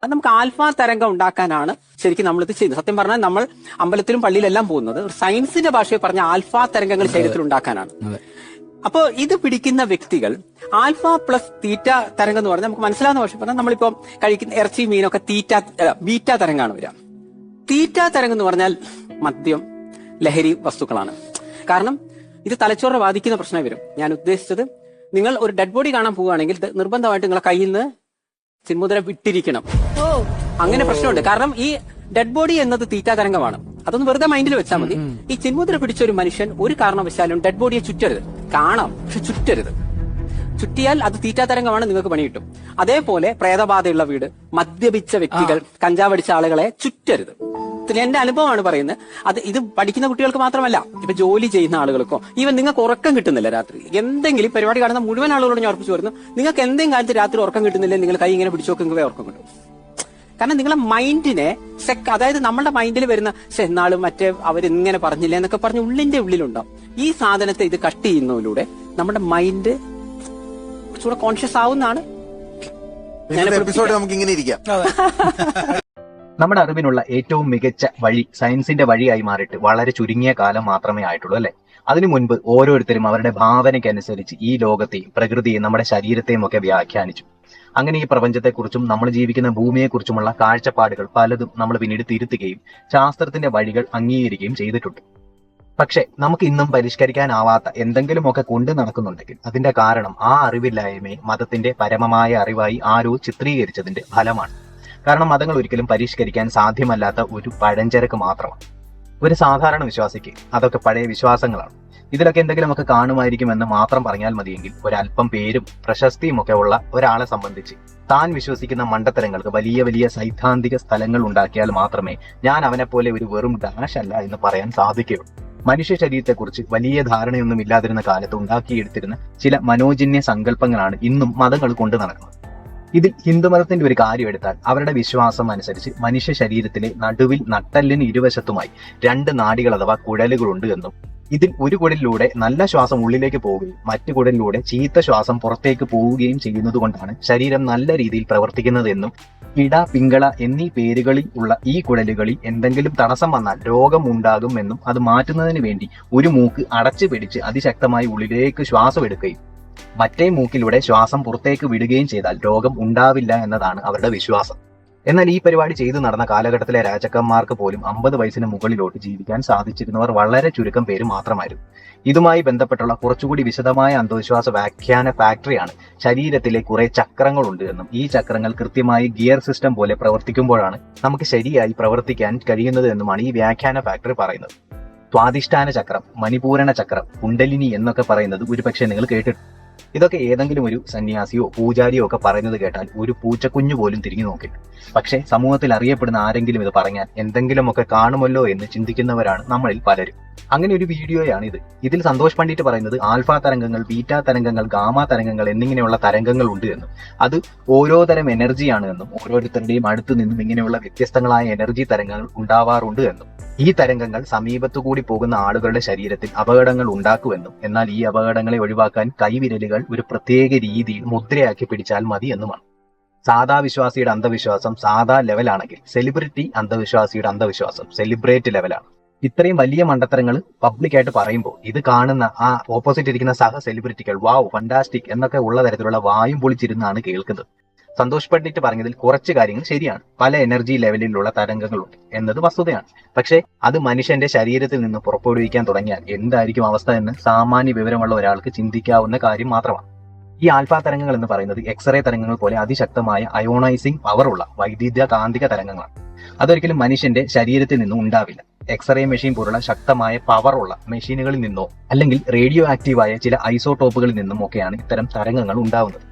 അത് നമുക്ക് ആൽഫ തരംഗം ഉണ്ടാക്കാനാണ് ശരിക്കും നമ്മളിത് ചെയ്യുന്നത്. സത്യം പറഞ്ഞാൽ നമ്മൾ അമ്പലത്തിലും പള്ളിയിലെല്ലാം പോകുന്നത് സയൻസിന്റെ ഭാഷയിൽ പറഞ്ഞ ആൽഫ തരംഗങ്ങൾ ശരീരത്തിൽ ഉണ്ടാക്കാനാണ്. അപ്പോൾ ഇത് പിടിക്കുന്ന വ്യക്തികൾ ആൽഫ പ്ലസ് തീറ്റ തരംഗം എന്ന് പറഞ്ഞാൽ നമുക്ക് മനസ്സിലാവുന്ന ഭാഷ പറഞ്ഞാൽ നമ്മളിപ്പോ കഴിക്കുന്ന ഇറച്ചി മീനൊക്കെ ബീറ്റ തരംഗമാണ് വരിക. തീറ്റ തരംഗം എന്ന് പറഞ്ഞാൽ മദ്യം, ലഹരി വസ്തുക്കളാണ്. കാരണം ഇത് തലച്ചോറിനെ ബാധിക്കുന്ന പ്രശ്നം വരും. ഞാൻ ഉദ്ദേശിച്ചത്, നിങ്ങൾ ഒരു ഡെഡ് ബോഡി കാണാൻ പോവുകയാണെങ്കിൽ നിർബന്ധമായിട്ട് നിങ്ങളെ കയ്യിൽ നിന്ന് ചിന്മുദ്ര വിട്ടിരിക്കണം. അങ്ങനെ പ്രശ്നമുണ്ട്. കാരണം ഈ ഡെഡ് ബോഡി എന്നത് തീറ്റ തരംഗമാണ്. അതൊന്ന് വെറുതെ മൈൻഡിൽ വെച്ചാൽ മതി. ഈ ചിന്മുദ്ര പിടിച്ച ഒരു മനുഷ്യൻ ഒരു കാരണവശാലും ഡെഡ് ബോഡിയെ ചുറ്റരുത്. കാണാം, പക്ഷെ ചുറ്റരുത്. ചുറ്റിയാൽ അത് തീറ്റ തരംഗമാണ്, നിങ്ങൾക്ക് പണി കിട്ടും. അതേപോലെ പ്രേതബാധയുള്ള വീട്, മദ്യപിച്ച വ്യക്തികൾ, കഞ്ചാവടിച്ച ആളുകളെ ചുറ്റരുത്. എന്റെ അനുഭവമാണ് പറയുന്നത്. ഇത് പഠിക്കുന്ന കുട്ടികൾക്ക് മാത്രമല്ല, ഇപ്പൊ ജോലി ചെയ്യുന്ന ആളുകൾക്കോ, ഈവൻ നിങ്ങൾക്ക് ഉറക്കം കിട്ടുന്നില്ല രാത്രി, എന്തെങ്കിലും പരിപാടി കാണുന്ന മുഴുവൻ ആളുകളോട് ഞാൻ ഉറപ്പിച്ചു വരുന്നു, നിങ്ങൾക്ക് എന്തെങ്കിലും കാലത്ത് രാത്രി ഉറക്കം കിട്ടുന്നില്ല, നിങ്ങൾ കൈ ഇങ്ങനെ പിടിച്ചു നോക്കുമ്പോൾ ഉറക്കം കിട്ടും. കാരണം നിങ്ങളെ മൈൻഡിനെ അതായത് നമ്മുടെ മൈൻഡിൽ വരുന്ന എന്നാളും മറ്റേ അവരിങ്ങനെ പറഞ്ഞില്ല എന്നൊക്കെ പറഞ്ഞ് ഉള്ളിന്റെ ഉള്ളിലുണ്ടാവും. ഈ സാധനത്തെ ഇത് കട്ട് ചെയ്യുന്നതിലൂടെ നമ്മുടെ മൈൻഡ് കുറച്ചുകൂടെ കോൺഷ്യസ് ആവുന്നതാണ്. നമുക്ക് ഇങ്ങനെ ഇരിക്കാം. നമ്മുടെ അറിവിനുള്ള ഏറ്റവും മികച്ച വഴി സയൻസിന്റെ വഴിയായി മാറിയിട്ട് വളരെ ചുരുങ്ങിയ കാലം മാത്രമേ ആയിട്ടുള്ളൂ, അല്ലെ? അതിനു മുൻപ് ഓരോരുത്തരും അവരുടെ ഭാവനയ്ക്കനുസരിച്ച് ഈ ലോകത്തെയും പ്രകൃതിയെയും നമ്മുടെ ശരീരത്തെയും ഒക്കെ വ്യാഖ്യാനിച്ചു. അങ്ങനെ ഈ പ്രപഞ്ചത്തെക്കുറിച്ചും നമ്മൾ ജീവിക്കുന്ന ഭൂമിയെക്കുറിച്ചുമുള്ള കാഴ്ചപ്പാടുകൾ പലതും നമ്മൾ പിന്നീട് തിരുത്തുകയും ശാസ്ത്രത്തിന്റെ വഴികൾ അംഗീകരിക്കുകയും ചെയ്തിട്ടുണ്ട്. പക്ഷെ നമുക്ക് ഇന്നും പരിഷ്കരിക്കാനാവാത്ത എന്തെങ്കിലുമൊക്കെ കൊണ്ടു നടക്കുന്നുണ്ടെങ്കിൽ അതിന്റെ കാരണം ആ അറിവില്ലായ്മയെ മതത്തിന്റെ പരമമായ അറിവായി ആരോ ചിത്രീകരിച്ചതിന്റെ ഫലമാണ്. കാരണം മതങ്ങൾ ഒരിക്കലും പരിഷ്കരിക്കാൻ സാധ്യമല്ലാത്ത ഒരു പഴഞ്ചരക്ക് മാത്രമാണ്. ഒരു സാധാരണ വിശ്വാസിക്ക് അതൊക്കെ പഴയ വിശ്വാസങ്ങളാണ്. ഇതിലൊക്കെ എന്തെങ്കിലുമൊക്കെ കാണുമായിരിക്കുമെന്ന് മാത്രം പറഞ്ഞാൽ മതിയെങ്കിൽ ഒരല്പം പേരും പ്രശസ്തിയും ഒക്കെ ഉള്ള ഒരാളെ സംബന്ധിച്ച് താൻ വിശ്വസിക്കുന്ന മണ്ടത്തരങ്ങൾക്ക് വലിയ വലിയ സൈദ്ധാന്തിക സ്ഥലങ്ങൾ ഉണ്ടാക്കിയാൽ മാത്രമേ ഞാൻ അവനെപ്പോലെ ഒരു വെറും ഡാഷ് അല്ല എന്ന് പറയാൻ സാധിക്കുകയുള്ളൂ. മനുഷ്യ ശരീരത്തെക്കുറിച്ച് വലിയ ധാരണയൊന്നും ഇല്ലാതിരുന്ന കാലത്ത് ഉണ്ടാക്കിയെടുത്തിരുന്ന ചില മനോജന്യ സങ്കല്പങ്ങളാണ് ഇന്നും മതങ്ങൾ കൊണ്ടു നടക്കുന്നത്. ഇതിൽ ഹിന്ദുമതത്തിന്റെ ഒരു കാര്യം എടുത്താൽ അവരുടെ വിശ്വാസം അനുസരിച്ച് മനുഷ്യ ശരീരത്തിലെ നടുവിൽ നട്ടെല്ലിന് ഇരുവശത്തുമായി 2 നാഡികൾ അഥവാ കുഴലുകളുണ്ട് എന്നും ഇതിൽ ഒരു കുഴലിലൂടെ നല്ല ശ്വാസം ഉള്ളിലേക്ക് പോവുകയും മറ്റു കുഴലിലൂടെ ചീത്ത ശ്വാസം പുറത്തേക്ക് പോവുകയും ചെയ്യുന്നത് കൊണ്ടാണ് ശരീരം നല്ല രീതിയിൽ പ്രവർത്തിക്കുന്നത് എന്നും ഇട, പിങ്കള എന്നീ പേരുകളിൽ ഉള്ള ഈ കുഴലുകളിൽ എന്തെങ്കിലും തടസ്സം വന്നാൽ രോഗം ഉണ്ടാകും എന്നും അത് മാറ്റുന്നതിന് വേണ്ടി ഒരു മൂക്ക് അടച്ചു പിടിച്ച് അതിശക്തമായി ഉള്ളിലേക്ക് ശ്വാസം എടുക്കുകയും മറ്റേ മൂക്കിലൂടെ ശ്വാസം പുറത്തേക്ക് വിടുകയും ചെയ്താൽ രോഗം ഉണ്ടാവില്ല എന്നതാണ് അവരുടെ വിശ്വാസം. എന്നാൽ ഈ പരിപാടി ചെയ്തു നടന്ന കാലഘട്ടത്തിലെ രാജാക്കന്മാർക്ക് പോലും 50 വയസ്സിന് മുകളിലോട്ട് ജീവിക്കാൻ സാധിച്ചിരുന്നവർ വളരെ ചുരുക്കം പേര് മാത്രമായിരുന്നു. ഇതുമായി ബന്ധപ്പെട്ടുള്ള കുറച്ചുകൂടി വിശദമായ അന്ധവിശ്വാസ വ്യാഖ്യാന ഫാക്ടറിയാണ് ശരീരത്തിലെ കുറെ ചക്രങ്ങളുണ്ട് എന്നും ഈ ചക്രങ്ങൾ കൃത്യമായി ഗിയർ സിസ്റ്റം പോലെ പ്രവർത്തിക്കുമ്പോഴാണ് നമുക്ക് ശരിയായി പ്രവർത്തിക്കാൻ കഴിയുന്നത് എന്നുമാണ് ഈ വ്യാഖ്യാന ഫാക്ടറി പറയുന്നത്. സ്വാധിഷ്ഠാന ചക്രം, മണിപൂരണ ചക്രം, കുണ്ടലിനി എന്നൊക്കെ പറയുന്നത് ഒരുപക്ഷെ നിങ്ങൾ കേട്ടിട്ടുണ്ട്. ഇതൊക്കെ ഏതെങ്കിലും ഒരു സന്യാസിയോ പൂജാരിയോ ഒക്കെ പറയുന്നത് കേട്ടാൽ ഒരു പൂച്ചക്കുഞ്ഞു പോലും തിരിഞ്ഞു നോക്കില്ല. പക്ഷെ സമൂഹത്തിൽ അറിയപ്പെടുന്ന ആരെങ്കിലും ഇത് പറഞ്ഞാൽ എന്തെങ്കിലുമൊക്കെ കാണുമല്ലോ എന്ന് ചിന്തിക്കുന്നവരാണ് നമ്മളിൽ പലരും. അങ്ങനെ ഒരു വീഡിയോയാണ് ഇത്. ഇതിൽ സന്തോഷ് പണ്ഡിറ്റ് പറയുന്നത് ആൽഫ തരംഗങ്ങൾ, ബീറ്റ തരംഗങ്ങൾ, ഗാമ തരംഗങ്ങൾ എന്നിങ്ങനെയുള്ള തരംഗങ്ങൾ ഉണ്ട് എന്നും അത് ഓരോ തരം എനർജിയാണ് എന്നും ഓരോരുത്തരുടെയും അടുത്തു നിന്നും ഇങ്ങനെയുള്ള വ്യത്യസ്തങ്ങളായ എനർജി തരംഗങ്ങൾ ഉണ്ടാവാറുണ്ട് എന്നും ഈ തരംഗങ്ങൾ സമീപത്തുകൂടി പോകുന്ന ആളുകളുടെ ശരീരത്തിൽ അപകടങ്ങൾ ഉണ്ടാക്കുമെന്നും എന്നാൽ ഈ അപകടങ്ങളെ ഒഴിവാക്കാൻ കൈവിരലുകൾ ഒരു പ്രത്യേക രീതിയിൽ മുദ്രയാക്കി പിടിച്ചാൽ മതി എന്നുമാണ്. സാധാ വിശ്വാസിയുടെ അന്ധവിശ്വാസം സാധാ ലെവലാണെങ്കിൽ സെലിബ്രിറ്റി അന്ധവിശ്വാസിയുടെ അന്ധവിശ്വാസം സെലിബ്രേറ്റ് ലെവലാണ്. ഇത്രയും വലിയ മണ്ടത്തരങ്ങൾ പബ്ലിക്കായിട്ട് പറയുമ്പോൾ ഇത് കാണുന്ന ആ ഓപ്പോസിറ്റ് ഇരിക്കുന്ന സഹ സെലിബ്രിറ്റികൾ വാവ് ഫണ്ടാസ്റ്റിക് എന്നൊക്കെ ഉള്ള തരത്തിലുള്ള വായും പൊളിച്ചിരുന്നാണ് കേൾക്കുന്നത്. സന്തോഷ് പണ്ഡിറ്റ് പറഞ്ഞതിൽ കുറച്ച് കാര്യങ്ങൾ ശരിയാണ്. പല എനർജി ലെവലിലുള്ള തരംഗങ്ങളുണ്ട് എന്നത് വസ്തുതയാണ്. പക്ഷേ അത് മനുഷ്യന്റെ ശരീരത്തിൽ നിന്ന് പുറപ്പെടുവിക്കാൻ തുടങ്ങിയാൽ എന്തായിരിക്കും അവസ്ഥ എന്ന് സാമാന്യ വിവരമുള്ള ഒരാൾക്ക് ചിന്തിക്കാവുന്ന കാര്യം മാത്രമാണ്. ഈ ആൽഫ തരംഗങ്ങൾ എന്ന് പറയുന്നത് എക്സ്റേ തരംഗങ്ങൾ പോലെ അതിശക്തമായ അയോണൈസിംഗ് പവറുള്ള വൈദ്യുത കാന്തിക തരംഗങ്ങളാണ്. അതൊരിക്കലും മനുഷ്യന്റെ ശരീരത്തിൽ നിന്നും ഉണ്ടാവില്ല. എക്സ്റേ മെഷീൻ പോലുള്ള ശക്തമായ പവറുള്ള മെഷീനുകളിൽ നിന്നോ അല്ലെങ്കിൽ റേഡിയോ ആക്റ്റീവായ ചില ഐസോടോപ്പുകളിൽ നിന്നും ഒക്കെയാണ് ഇത്തരം തരംഗങ്ങൾ ഉണ്ടാവുന്നത്.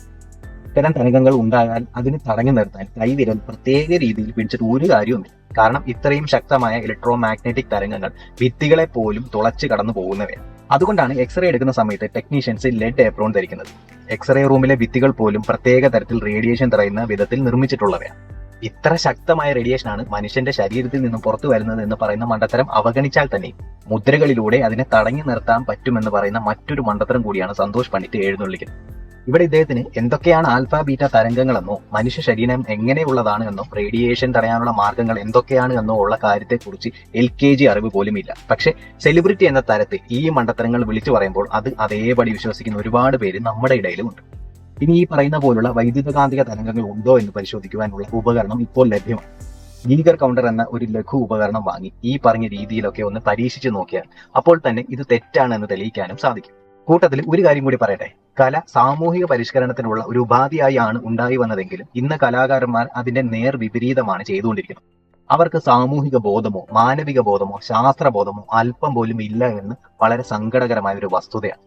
ഇത്തരം തരംഗങ്ങൾ ഉണ്ടായാൽ അതിന് തടഞ്ഞു നിർത്താൻ കൈവിരൽ പ്രത്യേക രീതിയിൽ പിടിച്ചിട്ട് ഒരു കാര്യവുമില്ല. കാരണം ഇത്രയും ശക്തമായ ഇലക്ട്രോ മാഗ്നറ്റിക് തരംഗങ്ങൾ ഭിത്തികളെ പോലും തുളച്ചു കടന്നു പോകുന്നവയാണ്. അതുകൊണ്ടാണ് എക്സ്റേ എടുക്കുന്ന സമയത്ത് ടെക്നീഷ്യൻസ് ലെഡ് ഏപ്രോൺ ധരിക്കുന്നത്. എക്സ്റേ റൂമിലെ ഭിത്തികൾ പോലും പ്രത്യേക തരത്തിൽ റേഡിയേഷൻ തടയുന്ന വിധത്തിൽ നിർമ്മിച്ചിട്ടുള്ളവയാണ്. ഇത്ര ശക്തമായ റേഡിയേഷനാണ് മനുഷ്യന്റെ ശരീരത്തിൽ നിന്നും പുറത്തു വരുന്നത് എന്ന് പറയുന്ന മണ്ടത്തരം അവഗണിച്ചാൽ തന്നെ മുദ്രകളിലൂടെ അതിനെ തടഞ്ഞു നിർത്താൻ പറ്റുമെന്ന് പറയുന്ന മറ്റൊരു മണ്ടത്തരം കൂടിയാണ് സന്തോഷ് പണ്ഡിറ്റ് എഴുന്നള്ളിക്കുന്നത്. ഇവിടെ ഇദ്ദേഹത്തിന് എന്തൊക്കെയാണ് ആൽഫ ബീറ്റ തരംഗങ്ങളെന്നോ മനുഷ്യ ശരീരം എങ്ങനെയുള്ളതാണ് എന്നോ റേഡിയേഷൻ തടയാനുള്ള മാർഗങ്ങൾ എന്തൊക്കെയാണ് എന്നോ ഉള്ള കാര്യത്തെക്കുറിച്ച് LKG അറിവ് പോലും ഇല്ല. പക്ഷെ സെലിബ്രിറ്റി എന്ന തരത്തിൽ ഈ മണ്ടത്തരങ്ങൾ വിളിച്ചു പറയുമ്പോൾ അത് അതേപടി വിശ്വസിക്കുന്ന ഒരുപാട് പേര് നമ്മുടെ ഇടയിലുമുണ്ട്. ഇനി ഈ പറയുന്ന പോലുള്ള വൈദ്യുതകാന്തിക തരംഗങ്ങൾ ഉണ്ടോ എന്ന് പരിശോധിക്കുവാനുള്ള ഉപകരണം ഇപ്പോൾ ലഭ്യമാണ്. ഗീഗർ കൗണ്ടർ എന്ന ഒരു ലഘു ഉപകരണം വാങ്ങി ഈ പറഞ്ഞ രീതിയിലൊക്കെ ഒന്ന് പരീക്ഷിച്ചു നോക്കിയാൽ അപ്പോൾ തന്നെ ഇത് തെറ്റാണെന്ന് തെളിയിക്കാനും സാധിക്കും. കൂട്ടത്തിൽ ഒരു കാര്യം കൂടി പറയട്ടെ, കല സാമൂഹിക പരിഷ്കരണത്തിനുള്ള ഒരു ഉപാധിയായി ആണ് ഉണ്ടായി വന്നതെങ്കിലും ഇന്ന് കലാകാരന്മാർ അതിന്റെ നേർ വിപരീതമാണ് ചെയ്തുകൊണ്ടിരിക്കുന്നത്. അവർക്ക് സാമൂഹിക ബോധമോ മാനവിക ബോധമോ ശാസ്ത്രബോധമോ അല്പം പോലും ഇല്ല എന്ന് വളരെ സങ്കടകരമായ ഒരു വസ്തുതയാണ്.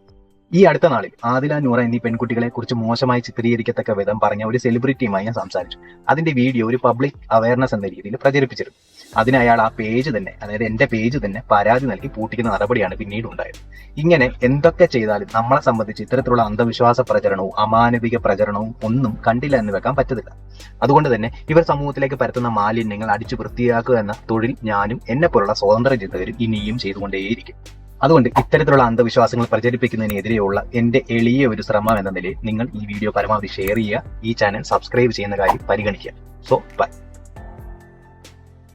ഈ അടുത്ത നാളിൽ ആദില നൂറ എന്നീ പെൺകുട്ടികളെ കുറിച്ച് മോശമായി ചിത്രീകരിക്കത്തക്ക വിധം പറഞ്ഞ ഒരു സെലിബ്രിറ്റിയുമായി ഞാൻ സംസാരിച്ചു. അതിന്റെ വീഡിയോ ഒരു പബ്ലിക് അവയർനെസ് എന്ന രീതിയിൽ പ്രചരിപ്പിച്ചിരുന്നു. അതിന് അയാൾ ആ പേജ് തന്നെ, അതായത് എന്റെ പേജ് തന്നെ പരാതി നൽകി പൂട്ടിക്കുന്ന നടപടിയാണ് പിന്നീട് ഉണ്ടായത്. ഇങ്ങനെ എന്തൊക്കെ ചെയ്താലും നമ്മളെ സംബന്ധിച്ച് ഇത്തരത്തിലുള്ള അന്ധവിശ്വാസ പ്രചരണവും അമാനവിക പ്രചരണവും ഒന്നും കണ്ടില്ല എന്ന് വെക്കാൻ പറ്റത്തില്ല. അതുകൊണ്ട് തന്നെ ഇവർ സമൂഹത്തിലേക്ക് പരത്തുന്ന മാലിന്യങ്ങൾ അടിച്ചു വൃത്തിയാക്കുക എന്ന തൊഴിൽ ഞാനും എന്നെ പോലുള്ള സ്വതന്ത്ര ചിന്തകരും ഇനിയും ചെയ്തുകൊണ്ടേയിരിക്കും. അതുകൊണ്ട് ഇത്തരത്തിലുള്ള അന്ധവിശ്വാസങ്ങൾ പ്രചരിപ്പിക്കുന്നതിനെതിരെയുള്ള എന്റെ എളിയ ഒരു ശ്രമം എന്ന നിലയിൽ നിങ്ങൾ ഈ വീഡിയോ പരമാവധി ഷെയർ ചെയ്യുക, ഈ ചാനൽ സബ്സ്ക്രൈബ് ചെയ്യുന്ന കാര്യം പരിഗണിക്കുക. So by.